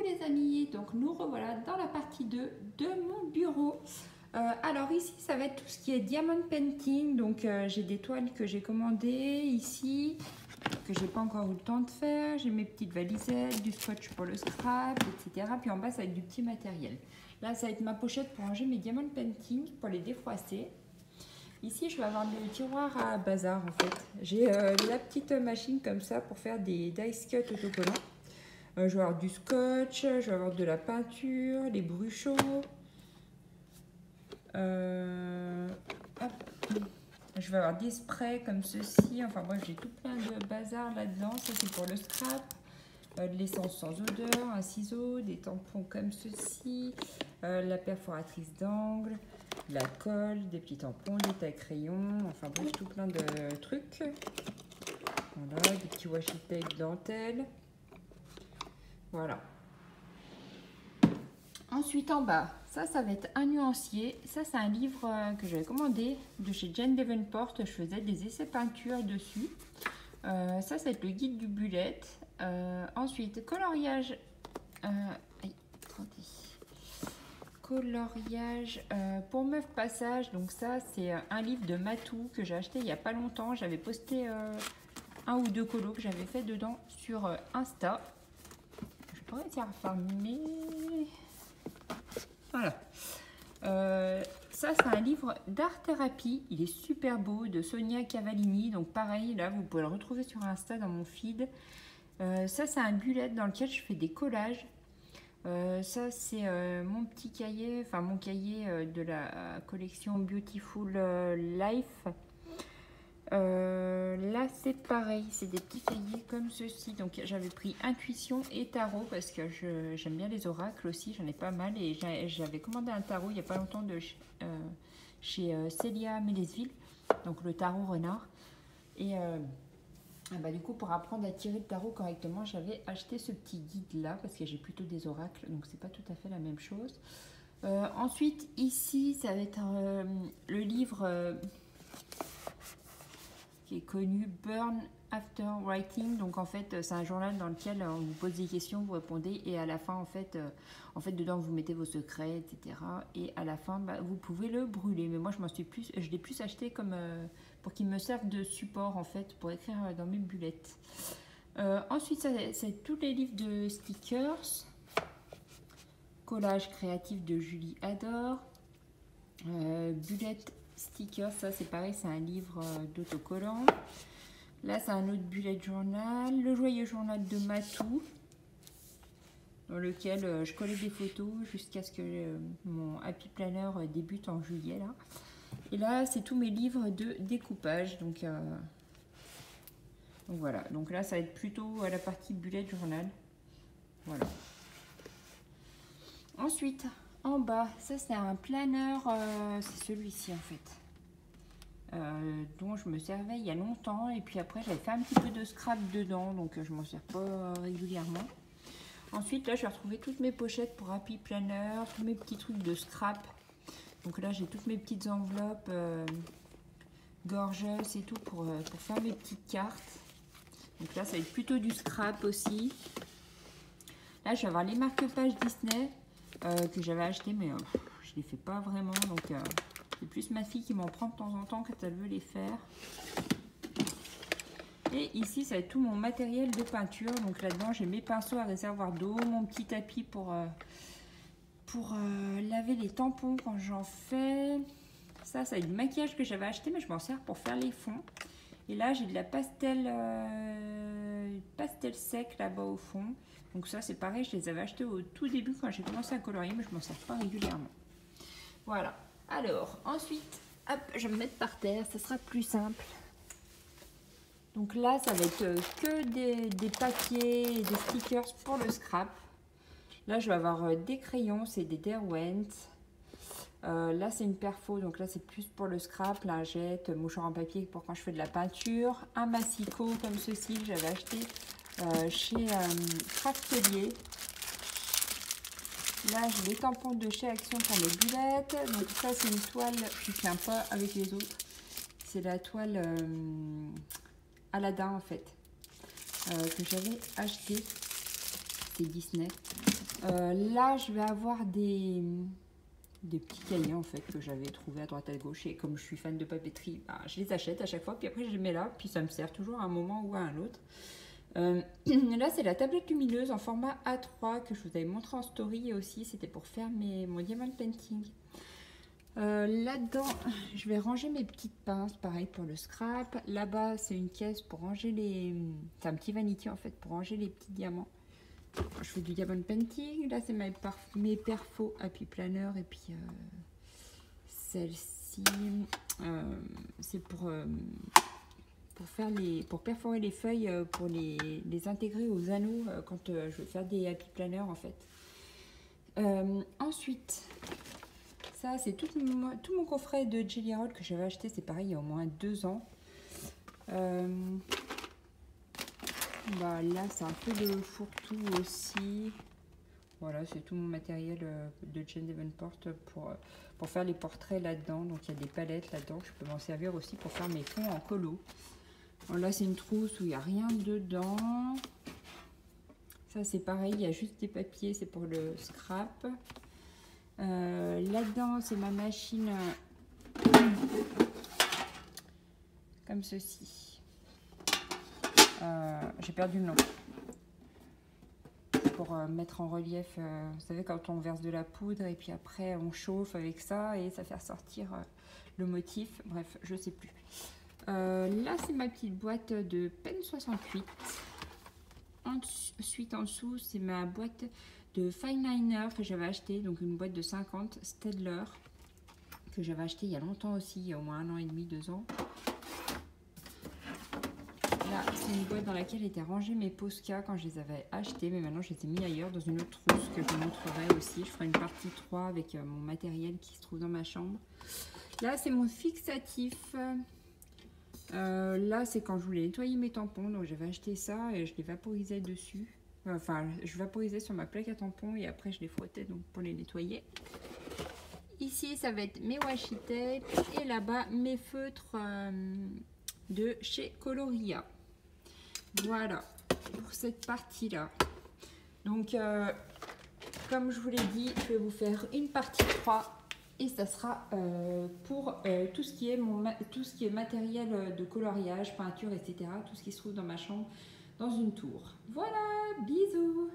les amis, donc nous revoilà dans la partie 2 de mon bureau. Alors ici ça va être tout ce qui est diamond painting, donc j'ai des toiles que j'ai commandées ici, que j'ai pas encore eu le temps de faire. J'ai mes petites valisettes, du scotch pour le scrap, etc. Puis en bas ça va être du petit matériel. Là ça va être ma pochette pour ranger mes diamond painting, pour les défroisser. Ici, je vais avoir des tiroirs à bazar en fait. J'ai la petite machine comme ça pour faire des dice cut autocollants. Je vais avoir du scotch, je vais avoir de la peinture, les bruchots. Je vais avoir des sprays comme ceci. Enfin bref, j'ai tout plein de bazar là-dedans. Ça c'est pour le scrap. De l'essence sans odeur, un ciseau, des tampons comme ceci, la perforatrice d'angle, la colle, des petits tampons, des tailles-crayons, enfin bref, tout plein de trucs. Voilà, des petits washi tape dentelle. Voilà. Ensuite en bas, ça va être un nuancier. Ça c'est un livre que j'avais commandé de chez Jane Davenport. Je faisais des essais peinture dessus. Ça va être le guide du bullet. Ensuite, coloriage. Coloriage pour Meuf Passage. Donc ça c'est un livre de Matou que j'ai acheté il n'y a pas longtemps. J'avais posté un ou deux colos que j'avais fait dedans sur Insta. Je pourrais essayer à fermer. Voilà. Ça c'est un livre d'art thérapie. Il est super beau, de Sonia Cavallini. Donc pareil, là vous pouvez le retrouver sur Insta dans mon feed. Ça c'est un bullet dans lequel je fais des collages. Ça c'est mon petit cahier, enfin mon cahier de la collection Beautiful Life. Là c'est pareil, c'est des petits cahiers comme ceci. Donc j'avais pris Intuition et Tarot parce que j'aime bien les oracles aussi, j'en ai pas mal. Et j'avais commandé un tarot il n'y a pas longtemps de chez Célia Mélesville, donc le tarot renard. Et du coup, pour apprendre à tirer le tarot correctement, j'avais acheté ce petit guide là parce que j'ai plutôt des oracles, donc c'est pas tout à fait la même chose. Ensuite ici ça va être le livre qui est connu, Burn After Writing. Donc en fait c'est un journal dans lequel on vous pose des questions, vous répondez, et à la fin en fait dedans vous mettez vos secrets, etc. Et à la fin vous pouvez le brûler. Mais moi je l'ai plus acheté comme pour qu'il me serve de support en fait pour écrire dans mes bullets. Ensuite c'est tous les livres de stickers. Collage créatif de Julie Adore. Bullet stickers, ça c'est pareil, c'est un livre d'autocollant. Là c'est un autre bullet journal. Le joyeux journal de Matou, dans lequel je collais des photos jusqu'à ce que mon Happy Planner débute en juillet là. Et là c'est tous mes livres de découpage, donc voilà. Donc là ça va être plutôt à la partie bullet journal. Voilà. Ensuite en bas, ça c'est un planeur, c'est celui-ci en fait, dont je me servais il y a longtemps, et puis après j'avais fait un petit peu de scrap dedans, donc je m'en sers pas régulièrement. Ensuite là je vais retrouver toutes mes pochettes pour Happy Planner, tous mes petits trucs de scrap. Donc là j'ai toutes mes petites enveloppes gorgeous et tout pour faire mes petites cartes. Donc là ça va être plutôt du scrap aussi. Là je vais avoir les marque-pages Disney que j'avais acheté, mais je les fais pas vraiment, donc c'est plus ma fille qui m'en prend de temps en temps quand elle veut les faire. Et ici ça va être tout mon matériel de peinture. Donc là-dedans j'ai mes pinceaux à réservoir d'eau, mon petit tapis pour laver les tampons quand j'en fais. Ça va être du maquillage que j'avais acheté, mais je m'en sers pour faire les fonds. Et là j'ai de la pastel sec là-bas au fond. Donc ça c'est pareil, je les avais achetés au tout début quand j'ai commencé à colorier, mais je m'en sers pas régulièrement. Voilà. Alors ensuite, hop, je vais me mettre par terre, ça sera plus simple. Donc là ça va être que des papiers et des stickers pour le scrap. Là je vais avoir des crayons, c'est des Derwent. Là c'est une perfo, donc là c'est plus pour le scrap, lingette, mouchoir en papier pour quand je fais de la peinture. Un massicot comme ceci que j'avais acheté chez Craftelier. Là j'ai les tampons de chez Action pour mes bulettes. Donc ça c'est une toile qui ne tient pas avec les autres. C'est la toile Aladdin en fait, que j'avais acheté. C'est Disney. Là, je vais avoir des petits cahiers en fait que j'avais trouvé à droite à gauche, et comme je suis fan de papeterie, bah, je les achète à chaque fois, puis après je les mets là, puis ça me sert toujours à un moment ou à un autre. Là, c'est la tablette lumineuse en format A3 que je vous avais montré en story, et aussi c'était pour faire mon diamond painting. Là-dedans, je vais ranger mes petites pinces, pareil pour le scrap. Là-bas, c'est une caisse pour ranger les... C'est un petit vanity en fait, pour ranger les petits diamants. Je fais du diamond painting. Là, c'est mes perfos Happy Planner. Et puis, celle-ci, c'est pour perforer les feuilles, pour les intégrer aux anneaux quand je veux faire des Happy Planner en fait. Ensuite... Ça, c'est tout mon coffret de Jelly Roll que j'avais acheté, c'est pareil, il y a au moins 2 ans. Bah, là, c'est un peu de fourre-tout aussi. Voilà, c'est tout mon matériel de Jane Davenport pour faire les portraits là-dedans. Donc, il y a des palettes là-dedans. Je peux m'en servir aussi pour faire mes fonds en colo. Bon, là, c'est une trousse où il n'y a rien dedans. Ça, c'est pareil, il y a juste des papiers, c'est pour le scrap. Là-dedans, c'est ma machine comme ceci. J'ai perdu le nom. Pour mettre en relief, vous savez, quand on verse de la poudre et puis après on chauffe avec ça et ça fait ressortir le motif. Bref, je sais plus. Là, c'est ma petite boîte de Pen 68. Ensuite, en dessous, c'est ma boîte de fine liner que j'avais acheté, donc une boîte de 50 Staedtler que j'avais acheté il y a longtemps aussi, il y a au moins 1 an et demi, 2 ans. Là, c'est une boîte dans laquelle étaient rangés mes Posca quand je les avais achetés, mais maintenant je les ai mis ailleurs dans une autre trousse que je vous montrerai aussi. Je ferai une partie 3 avec mon matériel qui se trouve dans ma chambre. Là, c'est mon fixatif. Là, c'est quand je voulais nettoyer mes tampons, donc j'avais acheté ça et je les vaporisais dessus. Enfin, je vaporisais sur ma plaque à tampons et après je les frottais donc pour les nettoyer. Ici, ça va être mes washi tape et là-bas mes feutres de chez Coloria. Voilà pour cette partie-là. Donc, comme je vous l'ai dit, je vais vous faire une partie 3 et ça sera pour tout ce qui est matériel de coloriage, peinture, etc. Tout ce qui se trouve dans ma chambre, dans une tour. Voilà, bisous!